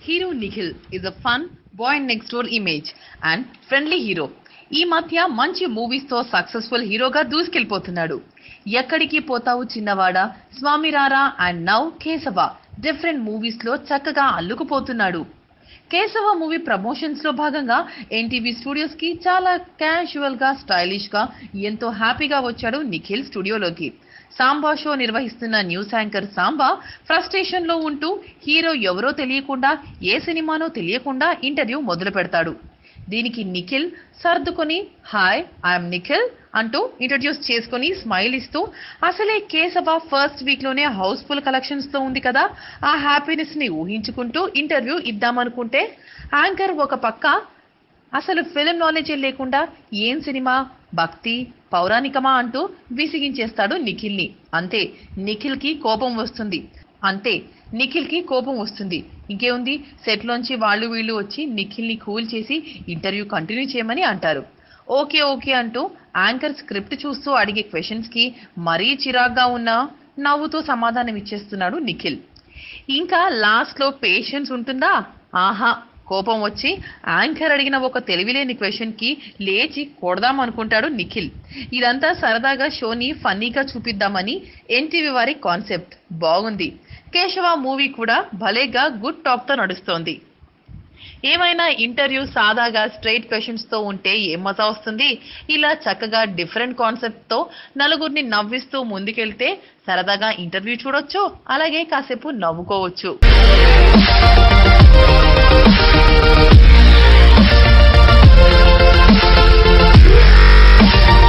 Hero Nikhil is a fun, boy next door image and friendly hero. ఈ మధ్య మంచి movies తో successful హీరోగా దూసుకెళ్లిపోతున్నాడు. ఎక్కడికి పోతావు చిన్నవాడా, స్వామి రారా and now Keshava different movies లో చక్కగా అల్లుకుపోతున్నాడు. కేశవ మూవీ ప్రమోషన్స్ లో భాగంగా ఎన్టీవీ స్టూడియోస్ కి చాలా క్యాజువల్ గా స్టైలిష్ గా ఎంతో హ్యాపీగా వచ్చాడు నిఖిల్ స్టూడియోలోకి. సాంబా షో నిర్వహిస్తున్న న్యూస్ యాంకర్ సాంబా ఫ్రస్ట్రేషన్ లో ఉంటూ హీరో ఎవరో తెలియకుండా ఏ సినిమానో తెలియకుండా ఇంటర్వ్యూ మొదలు పెడతాడు. దీనికి నిఖిల్ సర్దుకొని హాయ్ ఐఎమ్ నిఖిల్ అంటూ ఇంట్రడ్యూస్ చేసుకుని స్మైల్ ఇస్తూ అసలే కేశవ ఫస్ట్ వీక్ లోనే హౌస్ఫుల్ కలెక్షన్స్ తో ఉంది కదా, ఆ హ్యాపీనెస్ ని ఊహించుకుంటూ ఇంటర్వ్యూ ఇద్దామనుకుంటే యాంకర్ ఒక పక్క అసలు ఫిల్మ్ నాలెడ్జ్ లేకుండా ఏం సినిమా, భక్తి, పౌరాణికమా అంటూ విసిగించేస్తాడు నిఖిల్ని. నిఖిల్ కి కోపం వస్తుంది. ఇంకేముంది, సెట్ లోంచి వాళ్ళు వీళ్ళు వచ్చి నిఖిల్ని కూల్ చేసి ఇంటర్వ్యూ కంటిన్యూ చేయమని అంటారు. ఓకే అంటూ యాంకర్ స్క్రిప్ట్ చూస్తూ అడిగే క్వశ్చన్స్ కి మరీ చిరాగ్గా ఉన్నా నవ్వుతూ సమాధానం ఇచ్చేస్తున్నాడు నిఖిల్. ఇంకా లాస్ట్ లో పేషెన్స్ ఉంటుందా? ఆహా, కోపం వచ్చి యాంకర్ అడిగిన ఒక తెలివిలేని క్వశ్చన్ కి లేచి కొడదాం అనుకుంటాడు నిఖిల్. ఇదంతా సరదాగా షోని ఫన్నీగా చూపిద్దామని ఎన్టీవీ వారి కాన్సెప్ట్. బాగుంది. కేశవ మూవీ కూడా భలేగా గుడ్ టాక్ తో నడుస్తోంది. ఏమైనా ఇంటర్వ్యూ సాదాగా స్ట్రైట్ క్వశ్చన్స్ తో ఉంటే ఏం మజా వస్తుంది. ఇలా చక్కగా డిఫరెంట్ కాన్సెప్ట్ తో నలుగురిని నవ్విస్తూ ముందుకెళ్తే సరదాగా ఇంటర్వ్యూ చూడొచ్చు, అలాగే కాసేపు నవ్వుకోవచ్చు.